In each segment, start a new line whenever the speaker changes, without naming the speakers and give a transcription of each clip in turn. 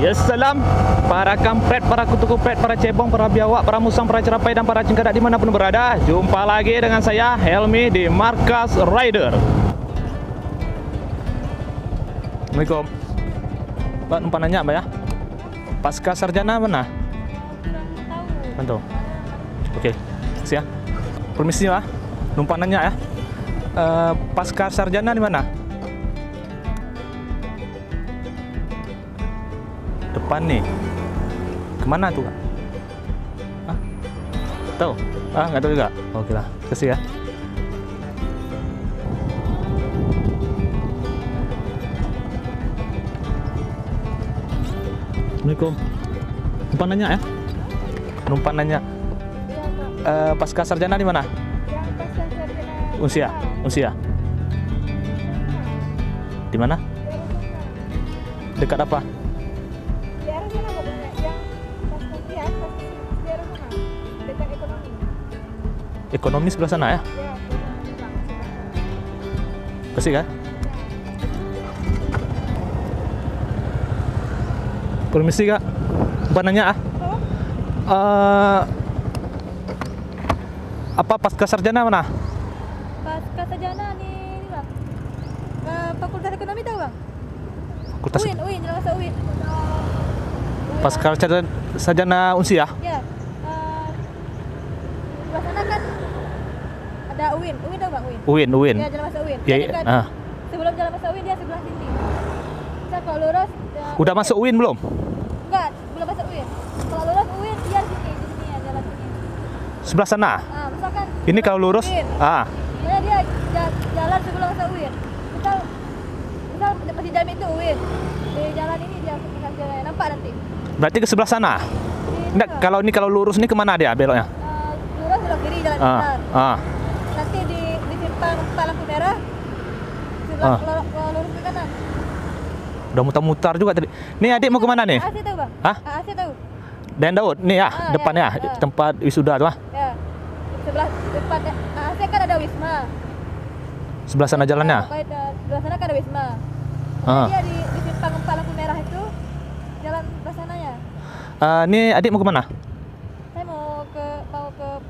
Ya salam para kampret, para kutu kupret, para cebong, para biawak, para musang, para cerapai dan para cengkedak dimanapun berada. Jumpa lagi dengan saya Helmi di Markas Rider. Assalamualaikum. Mbak numpang nanya Mbak ya, pasca sarjana mana? Tahu. Oke, makasih ya. Permisi ya, numpang nanya ya. Pasca sarjana di mana? Depan nih. Kemana tuh Kak? Hah? Tahu? Nggak tahu juga. Oke lah, kasih ya. Assalamualaikum. Numpang nanya ya? Numpang nanya. Pasca sarjana di mana? Unsia. Di mana? Dekat apa? Ekonomi sebelah sana ya? Kasih kan? Permisi Kak, bukan nanya apa pasca sarjana mana?
Pasca sarjana nih Bang. Fakultas Ekonomi tahu Bang?
Fakultas
UIN, jalan masuk UIN.
Pasca sarjana Unsia?
Ya. Sebelah sana kan ada UIN tahu Bang
UIN.
Ya, jalan masuk UIN.
Ya,
Kan, sebelum jalan masuk UIN dia sebelah sini. Saya kalau lurus
Udah masuk UIN belum?
enggak, belum masuk UIN. Kalau lurus UIN dia sini ya, jalan sini.
Sebelah sana.
Misalkan
Ini kalau lurus,
UIN. Ya dia jalan sebelum masuk UIN. Misal masih jam itu UIN. Di jalan ini dia jalan, nampak nanti.
Berarti ke sebelah sana. Enggak, kalau lurus ini kemana dia beloknya?
Lurus belok kiri jalan besar. Nanti di simpang lampu merah. Kalau lurus ke kanan.
Udah mutar-mutar juga tadi. Nih adik mau kemana nih?
AC tahu Bang?
Hah?
AC tahu.
Dan Daud, nih ya, depannya
ya.
tempat wisuda tuh.
Ya. Sebelah depan AC kan ada Wisma.
Sebelah sana jalannya.
Sebelah sana kan ada Wisma. Dia di simpang lampu merah itu jalan sebelah sananya.
Nih adik mau kemana?
Saya mau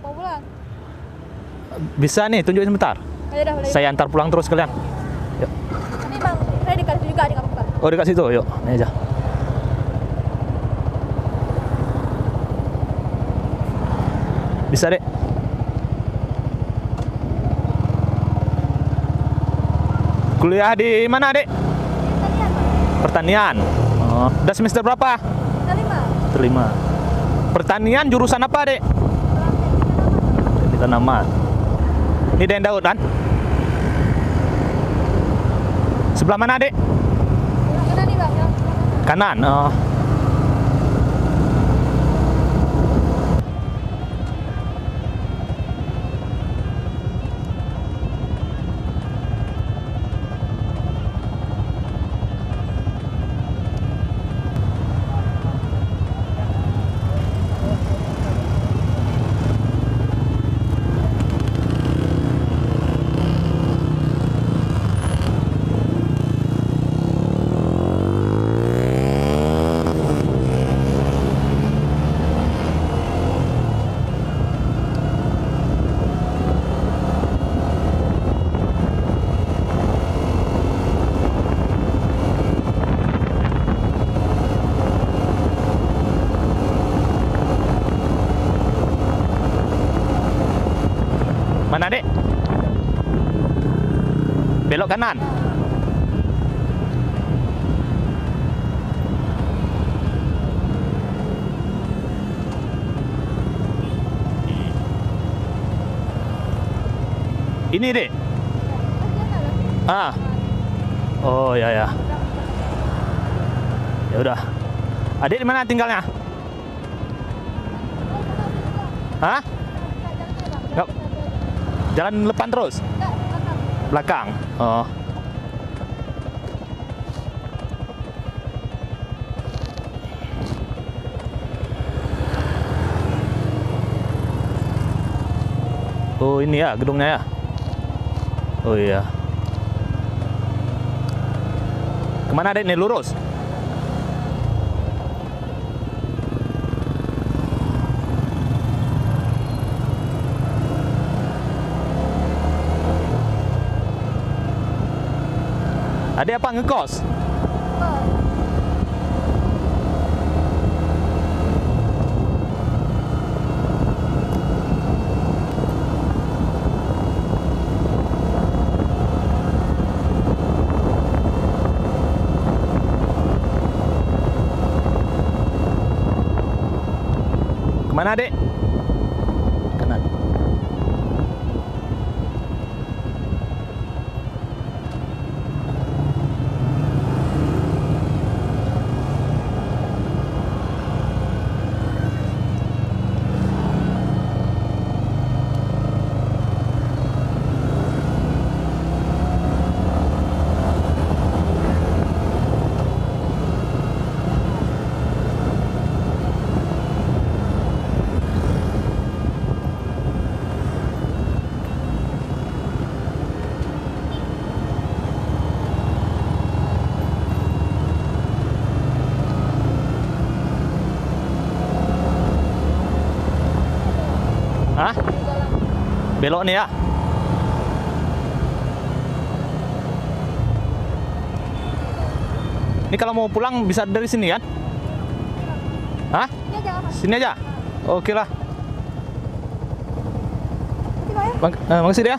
pulang.
Bisa nih, tunjukin sebentar.
Ya udah, boleh.
Saya antar pulang terus kalian. Yuk.
Ini Bang, saya dekat situ juga, nggak apa-apa.
Oh dekat situ, yuk. Ini aja. Bisa dek. Kuliah di mana dek?
Pertanian Bang.
Pertanian. Udah semester berapa?
Terima.
Pertanian jurusan apa dek? Di tanaman. Ini Dan Daud kan? Sebelah mana dek?
Sebelah kanan nih Bang,
Kanan. Mana dek? Belok kanan. Ini dek. Oh ya ya. Ya udah. Adik di mana tinggalnya? Hah? Enggak. Jalan depan terus? Belakang. Oh. Oh ini ya gedungnya ya. Oh iya. Kemana dek nih, lurus? Adik apa ngekos?
Oh.
Kemana adik? Kanan. Hah? Belok nih ya? Ini kalau mau pulang bisa dari sini kan? Hah?
Ini aja apa?
Sini aja? Oke lah.
Terima kasih, Pak, ya.
Makasih dia.